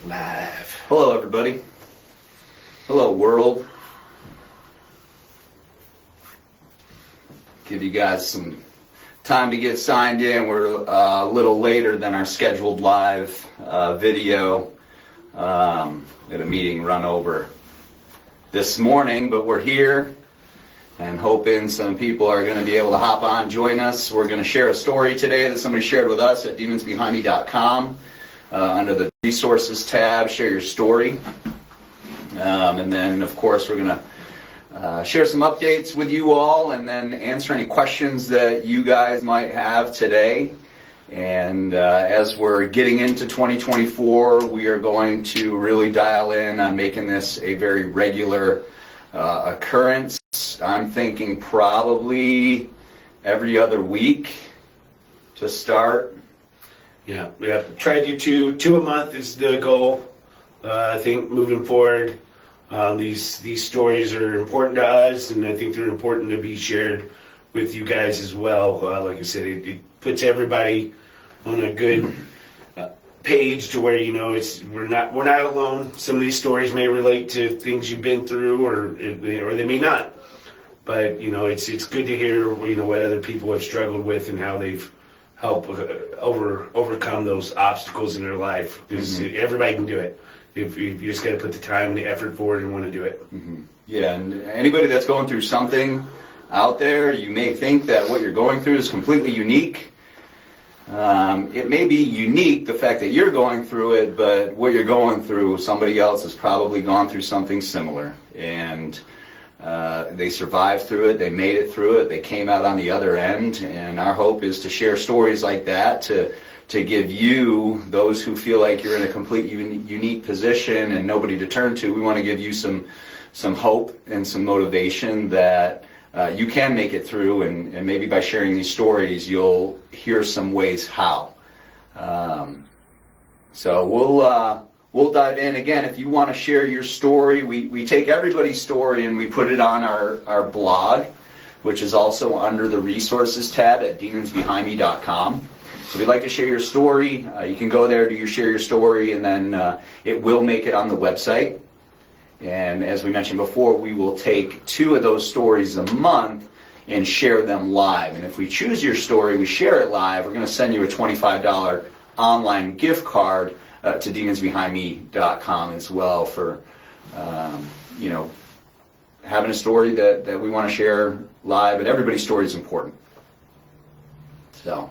Live. Hello, everybody. Hello, world. Give you guys some time to get signed in. We're a little later than our scheduled live video. At a meeting run over this morning, but we're here and hoping some people are going to be able to hop on, join us. We're going to share a story today that somebody shared with us at demonsbehindme.com. Under the resources tab, share your story. And then, of course, we're going to share some updates with you all and then answer any questions that you guys might have today. And as we're getting into 2024, we are going to really dial in on making this a very regular occurrence. I'm thinking probably every other week to start. Yeah. Try to do two a month is the goal. I think moving forward, these stories are important to us, and I think they're important to be shared with you guys as well. Like I said, it puts everybody on a good page to where we're not alone. Some of these stories may relate to things you've been through, or they may not. But it's good to hear what other people have struggled with and how they've helped overcome those obstacles in their life. Because everybody can do it. If you just got to put the time and the effort forward and want to do it. Yeah, and anybody that's going through something out there, you may think that what you're going through is completely unique. It may be unique, the fact that you're going through it, but what you're going through, somebody else has probably gone through something similar. And they survived through it, they made it through it, they came out on the other end. And our hope is to share stories like that to give you, those who feel like you're in a completely unique position and nobody to turn to, we want to give you some hope and some motivation that you can make it through, and maybe by sharing these stories, you'll hear some ways how. So we'll dive in. Again, if you want to share your story, we take everybody's story and we put it on our blog, which is also under the resources tab at demonsbehindme.com. So if you'd like to share your story, you can go there, share your story, and then it will make it on the website. And as we mentioned before, we will take 2 of those stories a month and share them live. And if we choose your story, we share it live, we're going to send you a $25 online gift card to demonsbehindme.com as well for, having a story that we want to share live. But everybody's story is important. So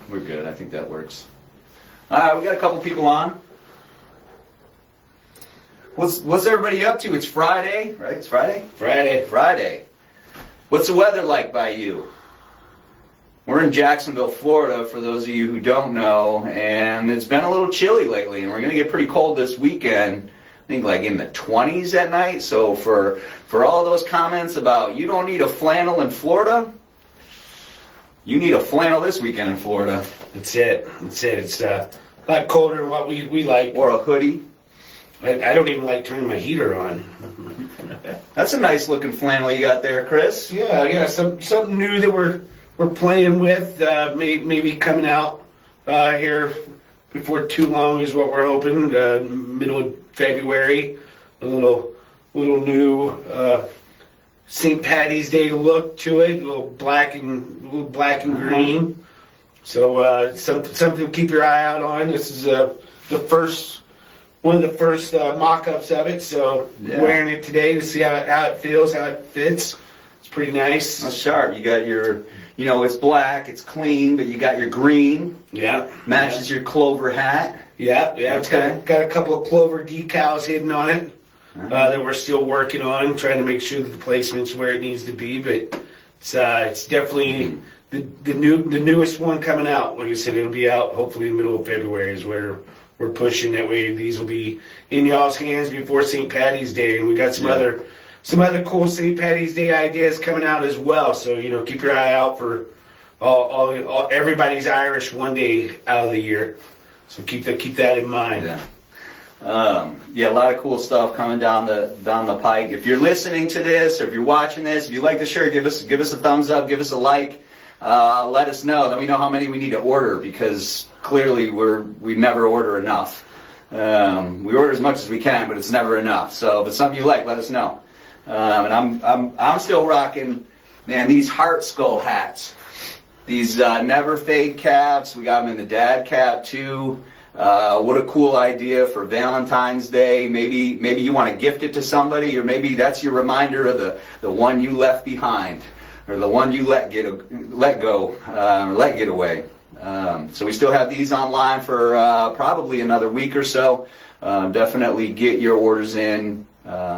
we're good. I think that works. We got a couple people on. What's everybody up to? It's Friday, right? It's Friday? Friday. What's the weather like by you? We're in Jacksonville, Florida, for those of you who don't know, and it's been a little chilly lately, and we're going to get pretty cold this weekend. I think like in the 20s at night. So for all those comments about you don't need a flannel in Florida, you need a flannel this weekend in Florida. That's it. It's a lot colder than what we like. Or a hoodie. I don't even like turning my heater on. That's a nice looking flannel you got there, Chris. Yeah. Something new that we're playing with. Maybe coming out here before too long is what we're hoping. Middle of February. A little new St. Patty's Day look to it. A little black and green. So something to keep your eye out on. This is one of the first mock-ups of it, so wearing it today to see how it feels, how it fits. It's pretty nice. That's sharp. You got your, it's black, it's clean, but you got your green. Yeah. Matches your clover hat. Yeah. It's got a couple of clover decals hidden on it that we're still working on, trying to make sure that the placement's where it needs to be. But it's definitely the newest one coming out. Like I said, it'll be out hopefully in the middle of February is where we're pushing. That way these will be in y'all's hands before St. Patty's Day, and we got some other cool St. Patty's Day ideas coming out as well. So keep your eye out for all everybody's Irish one day out of the year. So keep that in mind. A lot of cool stuff coming down the pike. If you're listening to this, or if you're watching this, if you like the shirt, give us a thumbs up, give us a like. Let us know. Let me know how many we need to order, because clearly we never order enough. We order as much as we can, but it's never enough. So if it's something you like, let us know. And I'm still rocking, man, these heart skull hats. These never fade caps. We got them in the dad cap too. What a cool idea for Valentine's Day. Maybe you want to gift it to somebody, or maybe that's your reminder of the one you left behind, or the one you let go, or let get away. So we still have these online for probably another week or so. Definitely get your orders in,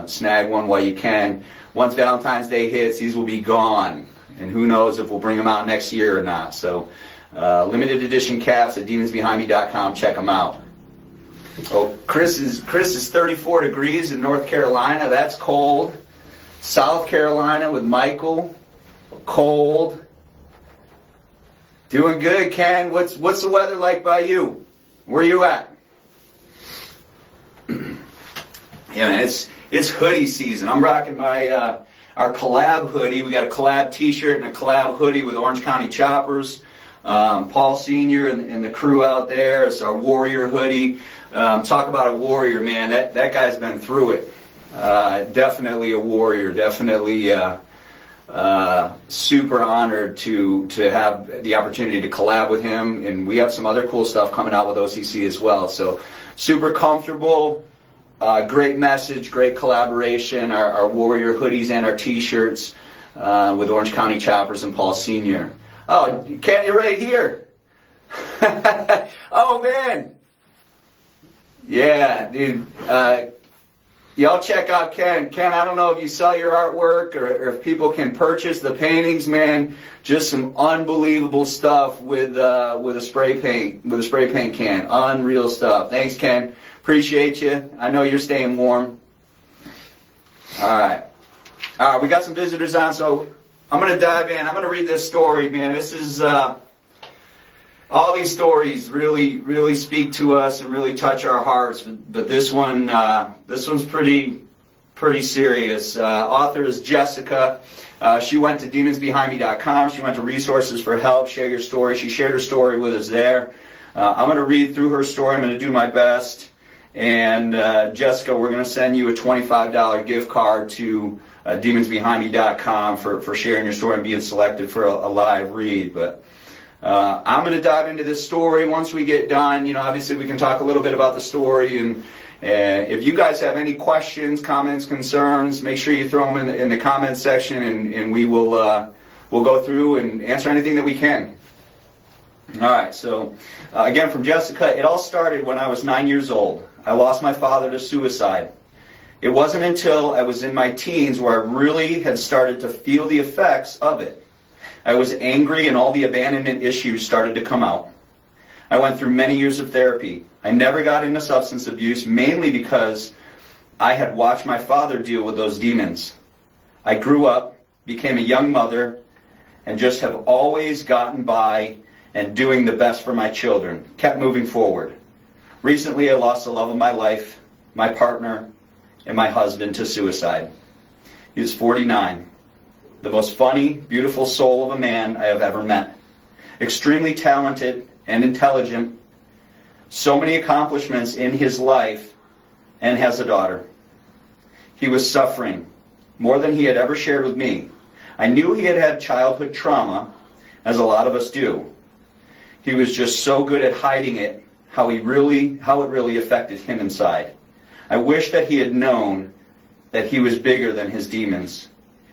snag one while you can. Once Valentine's Day hits, these will be gone, and who knows if we'll bring them out next year or not. So limited edition caps at demonsbehindme.com. Check them out. Oh, Chris is 34 degrees in North Carolina. That's cold. South Carolina with Michael, cold. Doing good, Ken. What's the weather like by you? Where you at? Yeah, man, it's hoodie season. I'm rocking my our collab hoodie. We got a collab T-shirt and a collab hoodie with Orange County Choppers. Paul Senior and the crew out there. It's our Warrior hoodie. Talk about a warrior, man. That guy's been through it. Definitely a warrior. Definitely. Super honored to have the opportunity to collab with him, and we have some other cool stuff coming out with OCC as well. So super comfortable, great message, great collaboration. Our Warrior hoodies and our T-shirts with Orange County Choppers and Paul Senior. Oh, Ken, you're right here. Oh man, yeah, dude. Y'all check out Ken. Ken, I don't know if you sell your artwork or if people can purchase the paintings, man. Just some unbelievable stuff with a spray paint can. Unreal stuff. Thanks, Ken. Appreciate you. I know you're staying warm. All right. We got some visitors on, so I'm going to dive in. I'm going to read this story, man. This is all these stories really speak to us and really touch our hearts. But this one's pretty serious. Author is Jessica. She went to demonsbehindme.com. She went to Resources for Help. Share your story. She shared her story with us there. I'm going to read through her story. I'm going to do my best. And Jessica, we're going to send you a $25 gift card to demonsbehindme.com for sharing your story and being selected for a live read. But I'm going to dive into this story. Once we get done, obviously we can talk a little bit about the story, and if you guys have any questions, comments, concerns, make sure you throw them in the comments section, and we will we'll go through and answer anything that we can. All right, so again from Jessica, it all started when I was 9 years old. I lost my father to suicide. It wasn't until I was in my teens where I really had started to feel the effects of it. I was angry and all the abandonment issues started to come out. I went through many years of therapy. I never got into substance abuse, mainly because I had watched my father deal with those demons. I grew up, became a young mother, and just have always gotten by and doing the best for my children, kept moving forward. Recently, I lost the love of my life, my partner, and my husband to suicide. He was 49. The most funny, beautiful soul of a man I have ever met. Extremely talented and intelligent. So many accomplishments in his life, and has a daughter. He was suffering more than he had ever shared with me. I knew he had had childhood trauma, as a lot of us do. He was just so good at hiding it, how it really affected him inside. I wish that he had known that he was bigger than his demons.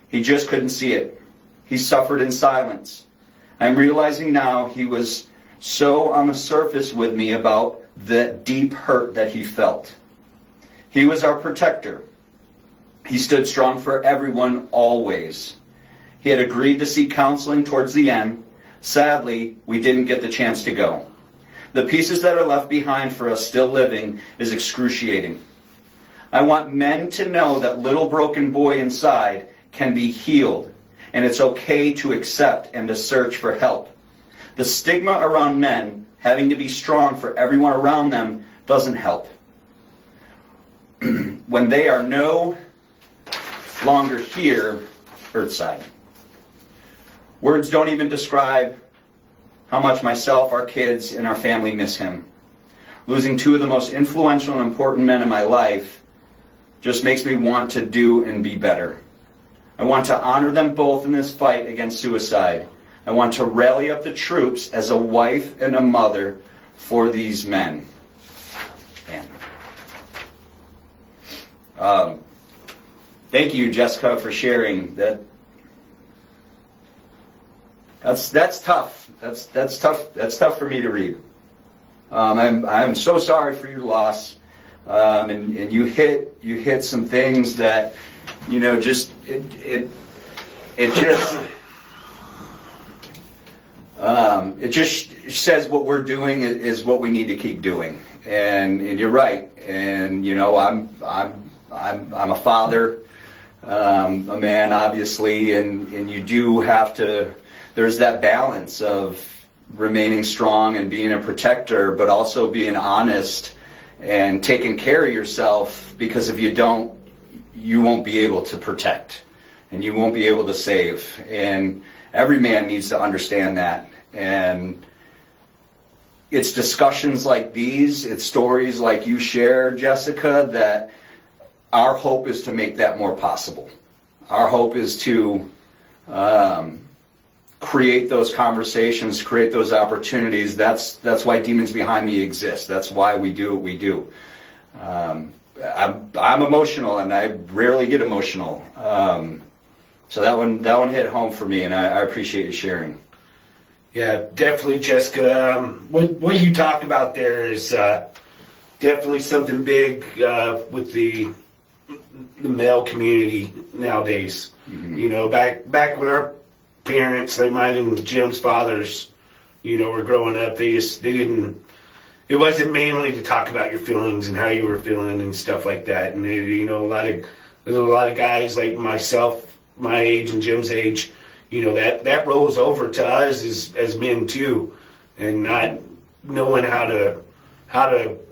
He just couldn't see it. He suffered in silence. I'm realizing now he was so on the surface with me about the deep hurt that he felt. He was our protector. He stood strong for everyone, always. He had agreed to seek counseling towards the end. Sadly, we didn't get the chance to go. The pieces that are left behind for us still living is excruciating. I want men to know that little broken boy inside can be healed, and it's okay to accept and to search for help. The stigma around men having to be strong for everyone around them doesn't help. When they are no longer here, earthside. Words don't even describe how much myself, our kids, and our family miss him. Losing two of the most influential and important men in my life just makes me want to do and be better. I want to honor them both in this fight against suicide. I want to rally up the troops as a wife and a mother for these men. Thank you, Jessica, for sharing that. That's tough. That's tough. That's tough for me to read. I'm so sorry for your loss, and you hit some things that, you know, just it just says what we're doing is what we need to keep doing, and you're right. And you know, I'm a father, a man, obviously, and you do have to. There's that balance of remaining strong and being a protector, but also being honest and taking care of yourself, because if you don't, you won't be able to protect and you won't be able to save. And every man needs to understand that. And it's discussions like these, it's stories like you share, Jessica, that our hope is to make that more possible. Our hope is to create those conversations, create those opportunities. That's why Demons Behind Me exists. That's why we do what we do. I'm emotional, and I rarely get emotional. So that one hit home for me, and I appreciate you sharing. Yeah, definitely, Jessica. What you talked about there is definitely something big with the male community nowadays. Mm-hmm. You know, back when our parents, like mine and Jim's fathers, you know, were growing up, they didn't. It wasn't mainly to talk about your feelings and how you were feeling and stuff like that. And you know, there's a lot of guys like myself, my age and Jim's age, you know, that rolls over to us as men too, and not knowing how to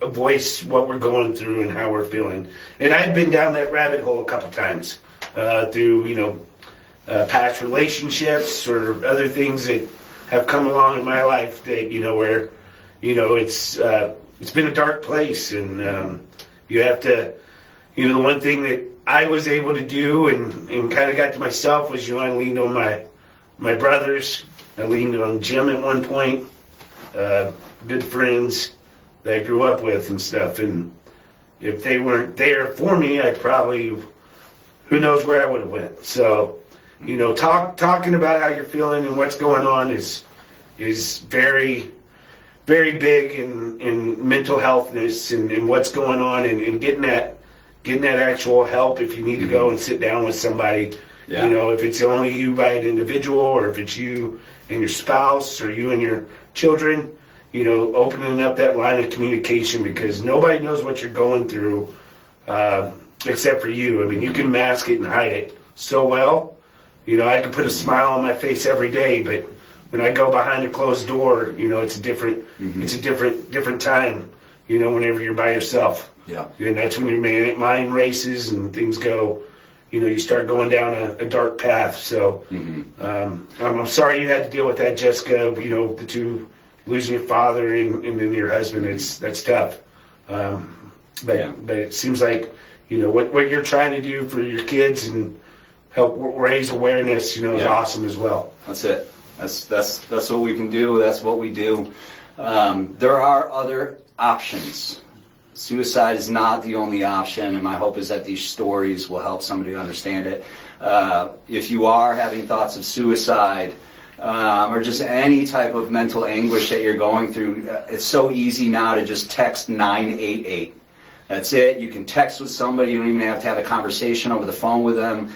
voice what we're going through and how we're feeling. And I've been down that rabbit hole a couple times through, you know, past relationships or other things that have come along in my life that, you know, where, you know, it's been a dark place, and you have to, you know, the one thing that I was able to do and kind of got to myself was, you know, I leaned on my brothers. I leaned on Jim at one point, good friends that I grew up with and stuff. And if they weren't there for me, I probably, who knows where I would have went. So, you know, talking about how you're feeling and what's going on is very, very big in mental healthness and what's going on, and getting that actual help if you need to go and sit down with somebody. Yeah. You know, if it's only you by an individual, or if it's you and your spouse, or you and your children, you know, opening up that line of communication, because nobody knows what you're going through except for you. I mean, you can mask it and hide it so well. You know, I can put a smile on my face every day, but when I go behind a closed door, you know, it's a different time, you know, whenever you're by yourself. Yeah. And that's when your mind races and things go, you know, you start going down a dark path. So I'm sorry you had to deal with that, Jessica. You know, the two, losing your father and then your husband, that's tough. But it seems like, you know, what you're trying to do for your kids and help raise awareness, you know, is awesome as well. That's it. That's what we can do. That's what we do. There are other options. Suicide is not the only option, and my hope is that these stories will help somebody understand it. If you are having thoughts of suicide, or just any type of mental anguish that you're going through, it's so easy now to just text 988. That's it. You can text with somebody. You don't even have to have a conversation over the phone with them.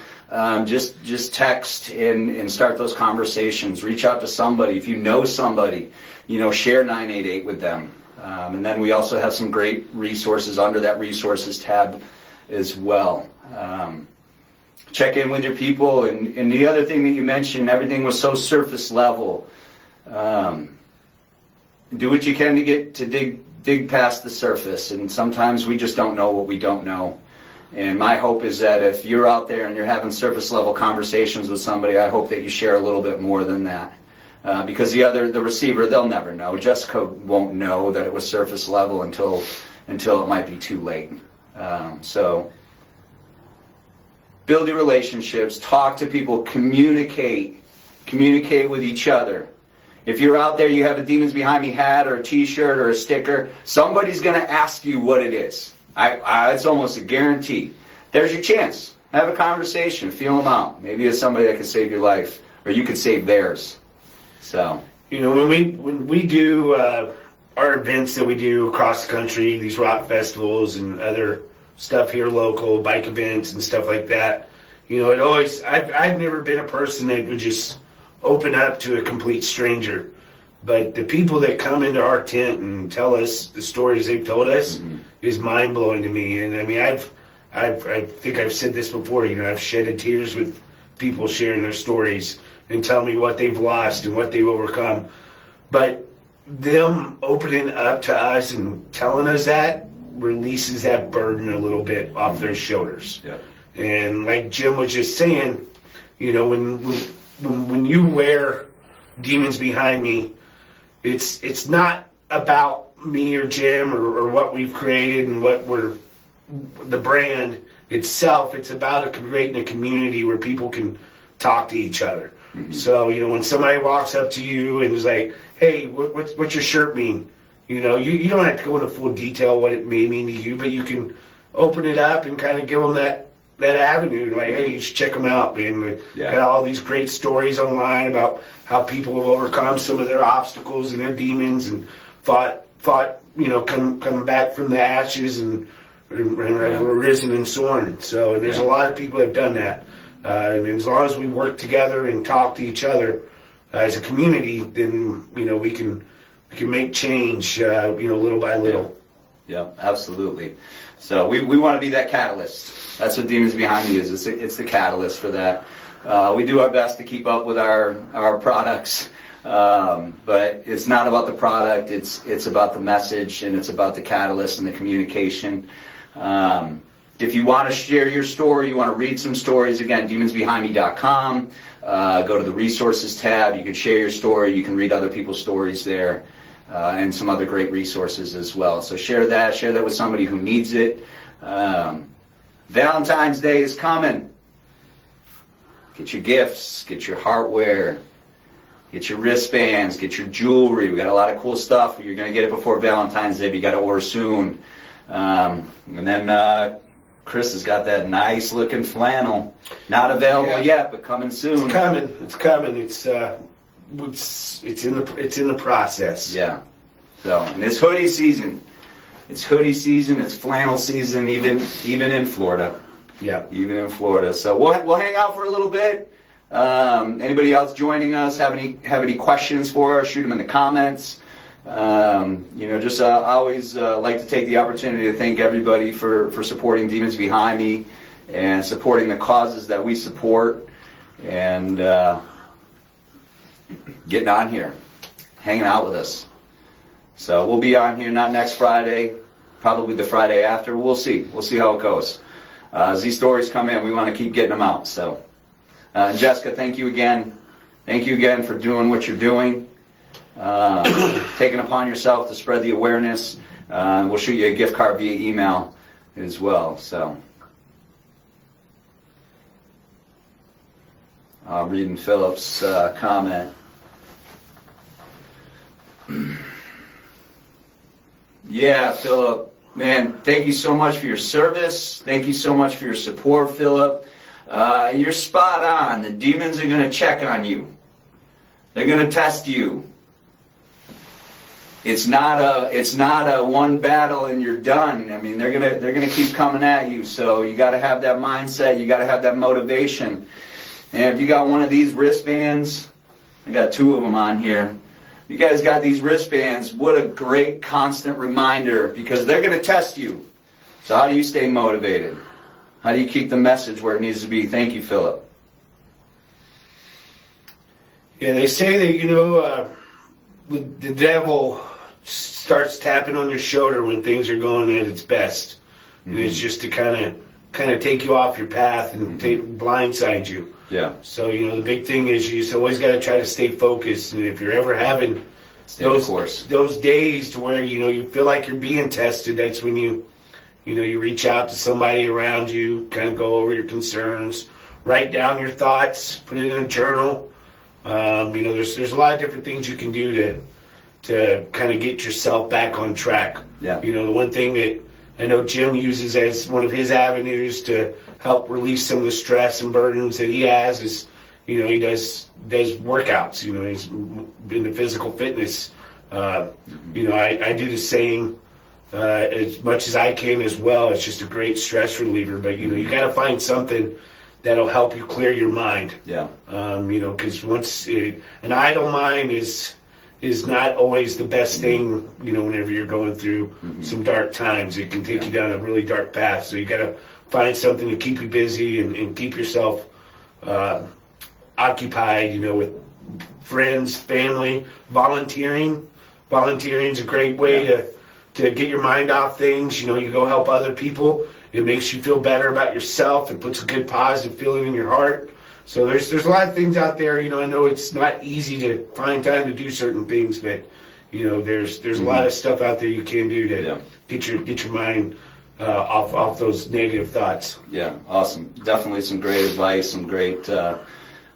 Just text and start those conversations. Reach out to somebody. If you know somebody, you know, share 988 with them. And then we also have some great resources under that resources tab as well. Check in with your people. And the other thing that you mentioned, everything was so surface level. Do what you can to dig past the surface. And sometimes we just don't know what we don't know. And my hope is that if you're out there and you're having surface level conversations with somebody, I hope that you share a little bit more than that. because the receiver, they'll never know. Jessica won't know that it was surface level until it might be too late. So build your relationships, talk to people, communicate with each other. If you're out there, you have a Demons Behind Me hat or a t-shirt or a sticker, somebody's going to ask you what it is. It's almost a guarantee. There's your chance. Have a conversation, feel them out. Maybe it's somebody that can save your life, or you could save theirs. So, you know, when we do our events that we do across the country, these rock festivals and other stuff here local, bike events and stuff like that, you know, I've never been a person that would just open up to a complete stranger. But the people that come into our tent and tell us the stories they've told us is mind blowing to me. And I mean, I think I've said this before, you know, I've shedded tears with people sharing their stories and telling me what they've lost and what they've overcome. But them opening up to us and telling us that releases that burden a little bit off their shoulders. Yeah. And like Jim was just saying, you know, when you wear Demons Behind Me, it's not about me or Jim or what we've created and what we're the brand itself. It's about creating a community where people can talk to each other. So, you know, when somebody walks up to you and is like, hey, what's your shirt mean? You know, you don't have to go into full detail what it may mean to you, but you can open it up and kind of give them that avenue. Like, hey, you should check them out, man. We got all these great stories online about how people have overcome some of their obstacles and their demons and fought, you know, coming back from the ashes and risen and soaring. So there's a lot of people that have done that. And as long as we work together and talk to each other as a community, then, you know, we can make change, you know, little by little. Yeah, absolutely. So we want to be that catalyst. That's what Demons Behind Me is. It's the catalyst for that. We do our best to keep up with our products, but it's not about the product. It's about the message, and it's about the catalyst and the communication. If you want to share your story, you want to read some stories, again, demonsbehindme.com. Go to the resources tab. You can share your story. You can read other people's stories there, and some other great resources as well. So share that with somebody who needs it. Valentine's Day is coming. Get your gifts, get your heartware, get your wristbands, get your jewelry. We got a lot of cool stuff. You're going to get it before Valentine's Day, but you got to order soon. And then Chris has got that nice looking flannel. Not available yet, but coming soon. It's coming. It's in the process. Yeah. So, and it's hoodie season. It's hoodie season. It's flannel season. Even in Florida. Yeah. Even in Florida. So we'll hang out for a little bit. Anybody else joining us have any questions for us? Shoot them in the comments. Just I always like to take the opportunity to thank everybody for supporting Demons Behind Me and supporting the causes that we support and getting on here, hanging out with us. So we'll be on here not next Friday, probably the Friday after. We'll see how it goes. As these stories come in, we want to keep getting them out. So, Jessica, thank you again. Thank you again for doing what you're doing. Taking upon yourself to spread the awareness. We'll shoot you a gift card via email as well. So, reading Philip's comment. Yeah, Philip, man, thank you so much for your service. Thank you so much for your support, Philip. You're spot on. The demons are going to check on you. They're going to test you. It's not a one battle and you're done. I mean, they're gonna keep coming at you. So you got to have that mindset. You got to have that motivation. And if you got one of these wristbands, I got 2 of them on here. You guys got these wristbands. What a great constant reminder, because they're gonna test you. So how do you stay motivated? How do you keep the message where it needs to be? Thank you, Philip. Yeah, they say that the devil starts tapping on your shoulder when things are going at its best. And it's just to kind of kind of take you off your path and blindside you. Yeah. So, the big thing is you just always got to try to stay focused. And if you're ever having those days to where, you feel like you're being tested, that's when you reach out to somebody around you, kind of go over your concerns, write down your thoughts, put it in a journal. There's a lot of different things you can do to kind of get yourself back on track. Yeah. The one thing that I know Jim uses as one of his avenues to help release some of the stress and burdens that he has is, he does workouts. He's into physical fitness. I do the same as much as I can as well. It's just a great stress reliever. But you got to find something that'll help you clear your mind. Yeah. Because an idle mind is not always the best thing, whenever you're going through some dark times. It can take you down a really dark path. So you got to find something to keep you busy and keep yourself occupied, with friends, family, volunteering. Volunteering is a great way to get your mind off things. You go help other people. It makes you feel better about yourself. It puts a good positive feeling in your heart. So there's a lot of things out there. I know it's not easy to find time to do certain things, but there's a lot of stuff out there you can do to get your mind off those negative thoughts. Yeah, awesome. Definitely some great advice, some great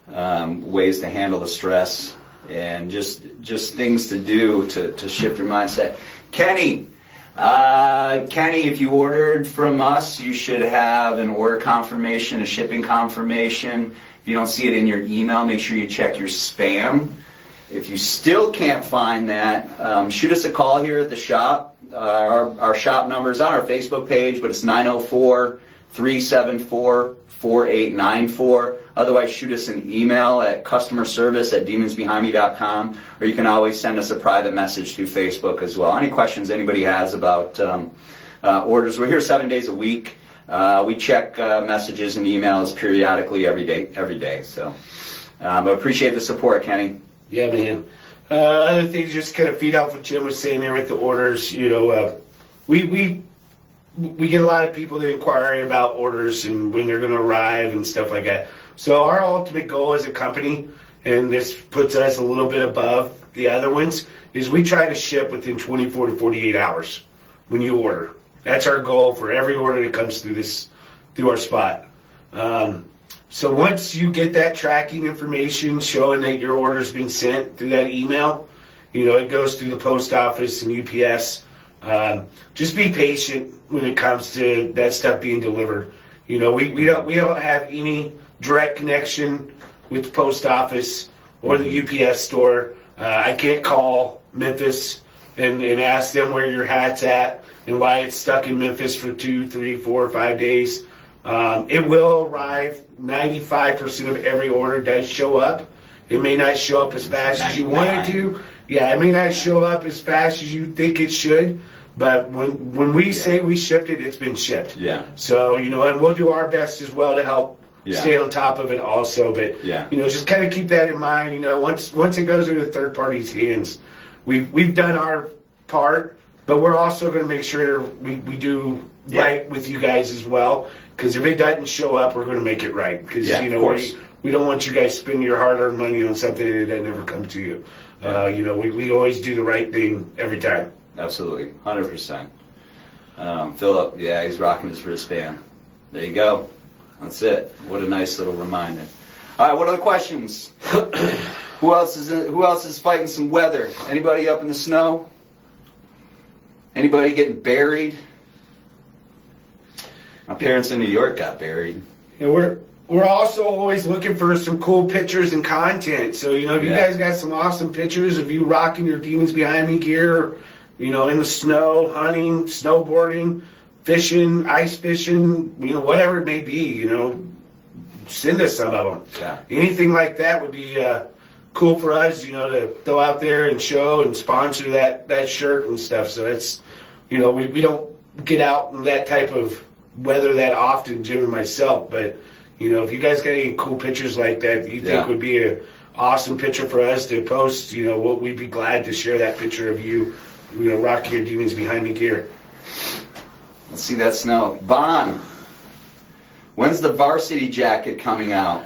ways to handle the stress, and just things to do to shift your mindset. Kenny, if you ordered from us, you should have an order confirmation, a shipping confirmation. If you don't see it in your email, make sure you check your spam. If you still can't find that, shoot us a call here at the shop. Our shop number is on our Facebook page, but it's 904-374-4894. Otherwise, shoot us an email at customerservice@demonsbehindme.com, or you can always send us a private message through Facebook as well. Any questions anybody has about orders, we're here 7 days a week. We check messages and emails periodically every day. So, but appreciate the support, Kenny. Yeah, man. Other things, just kind of feed off what Jim was saying there with the orders. We get a lot of people that inquire about orders and when they're going to arrive and stuff like that. So our ultimate goal as a company, and this puts us a little bit above the other ones, is we try to ship within 24 to 48 hours when you order. That's our goal for every order that comes through our spot. So once you get that tracking information showing that your order's been sent through that email, it goes through the post office and UPS. Just be patient when it comes to that stuff being delivered. We don't have any direct connection with the post office or the UPS store. I can't call Memphis and ask them where your hat's at and why it's stuck in Memphis for 2, 3, 4, 5 days. It will arrive. 95% of every order does show up. It may not show up as fast as you want it to. Yeah, it may not show up as fast as you think it should. But when we say we shipped it, it's been shipped. Yeah. So, and we'll do our best as well to help stay on top of it also. But, just kind of keep that in mind. Once it goes into third party's hands, we've done our part, but we're also going to make sure we do right with you guys as well. Because if it doesn't show up, we're going to make it right. Because, we don't want you guys spending your hard-earned money on something that doesn't ever come to you. We always do the right thing every time. Absolutely, 100%. Philip, he's rocking his wristband. There you go. That's it. What a nice little reminder. All right, what other questions? Who else is fighting some weather? Anybody up in the snow? Anybody getting buried? My parents in New York got buried. And we're also always looking for some cool pictures and content. So, if you guys got some awesome pictures of you rocking your Demons Behind Me gear, in the snow, hunting, snowboarding, fishing, ice fishing, whatever it may be, send us some of them. Yeah. Anything like that would be cool for us, to go out there and show and sponsor that shirt and stuff. So it's, we don't get out in that type of weather that often, Jim and myself, but if you guys got any cool pictures like that you think would be an awesome picture for us to post, we'd be glad to share that picture of you, rocking your Demons Behind Me gear. Let's see that snow. Vaughn, When's the varsity jacket coming out?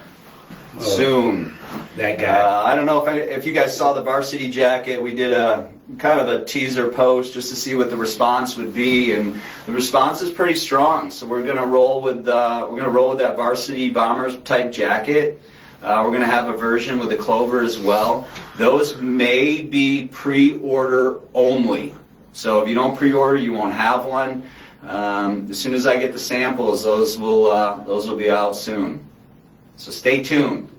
Soon. That guy. I don't know if you guys saw the varsity jacket. We did a kind of a teaser post just to see what the response would be, and the response is pretty strong. So we're gonna roll with that varsity bombers type jacket. We're gonna have a version with the clover as well. Those may be pre-order only. So if you don't pre-order, you won't have one. As soon as I get the samples, those will be out soon. So stay tuned.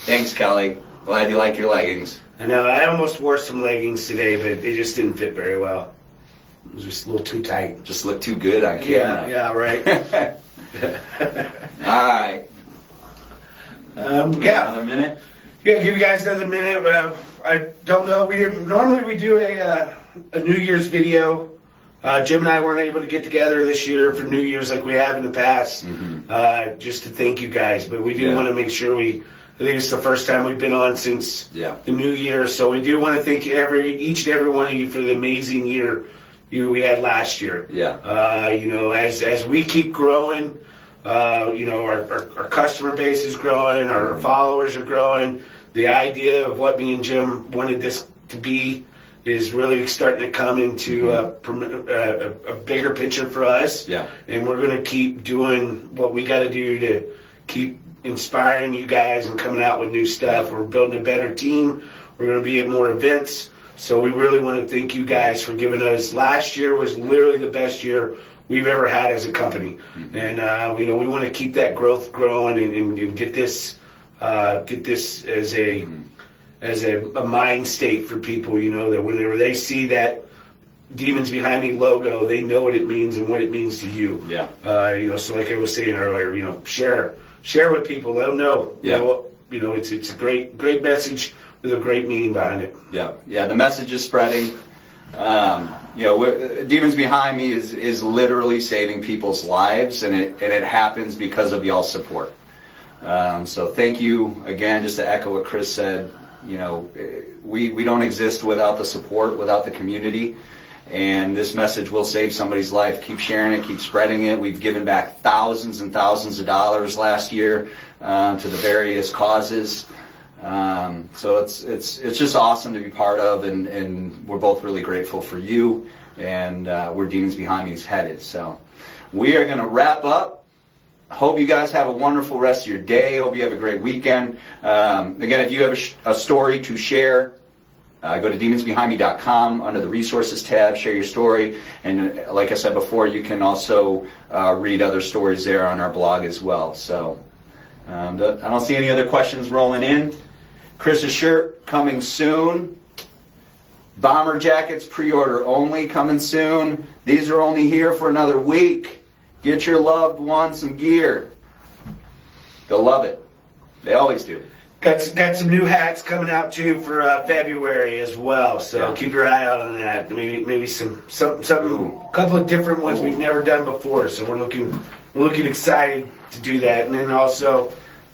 Thanks, Kelly. Glad you like your leggings. I know, I almost wore some leggings today, but they just didn't fit very well. It was just a little too tight. Just look too good on camera. Yeah, right. All right. Yeah. Another minute? Yeah, give you guys another minute. I don't know. Normally we do a New Year's video. Jim and I weren't able to get together this year for New Year's like we have in the past, just to thank you guys. But we do want to make sure I think it's the first time we've been on since the New Year, so we do want to thank each and every one of you for the amazing year we had last year. Yeah. You know, as we keep growing, you know, our customer base is growing, our followers are growing. The idea of what me and Jim wanted this to be is really starting to come into a bigger picture for us. Yeah. And we're going to keep doing what we got to do to keep inspiring you guys and coming out with new stuff. We're building a better team. We're going to be at more events. So we really want to thank you guys for giving us. Last year was literally the best year we've ever had as a company. And, you know, we want to keep that growth growing and get this as a mind state for people, you know, that whenever they see that Demons Behind Me logo, they know what it means and what it means to you. Yeah. You know, so like I was saying earlier, you know, share with people, let them know. Yeah. You know, it's a great message with a great meaning behind it. Yeah. Yeah. The message is spreading. You know, Demons Behind Me is literally saving people's lives, and it happens because of y'all's support. So thank you again. Just to echo what Chris said. You know, we don't exist without the support, without the community, and this message will save somebody's life. Keep sharing it, keep spreading it. We've given back thousands and thousands of dollars last year to the various causes. So it's just awesome to be part of, and we're both really grateful for you, and where Demons Behind Me is headed. So we are going to wrap up. Hope you guys have a wonderful rest of your day. Hope you have a great weekend. Again, if you have a story to share, go to demonsbehindme.com under the resources tab, share your story. And like I said before, you can also read other stories there on our blog as well. So I don't see any other questions rolling in. Chris's shirt coming soon. Bomber jackets pre-order only coming soon. These are only here for another week. Get your loved ones some gear. They'll love it. They always do. Got some new hats coming out too for February as well. So keep your eye out on that. Maybe some a couple of different ones we've never done before. So we're looking excited to do that. And then also,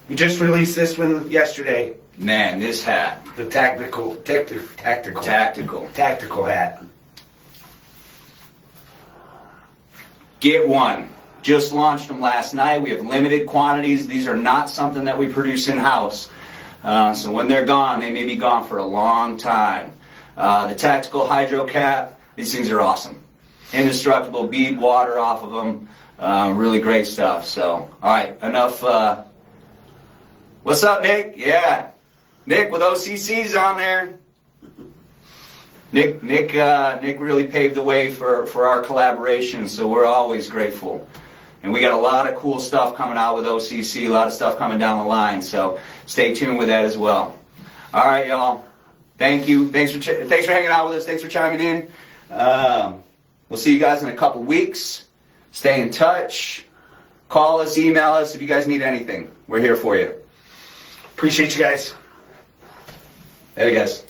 we just released this one yesterday. Man, this hat. The tactical hat. Get one. Just launched them last night. We have limited quantities. These are not something that we produce in-house. So when they're gone, they may be gone for a long time. The tactical hydro cap, these things are awesome. Indestructible, bead water off of them. Really great stuff. So, all right, enough. What's up, Nick? Yeah. Nick with OCCs on there. Nick really paved the way for our collaboration, so we're always grateful. And we got a lot of cool stuff coming out with OCC, a lot of stuff coming down the line, so stay tuned with that as well. All right, y'all. Thank you. Thanks for hanging out with us. Thanks for chiming in. We'll see you guys in a couple weeks. Stay in touch. Call us, email us if you guys need anything. We're here for you. Appreciate you guys. Hey, guys.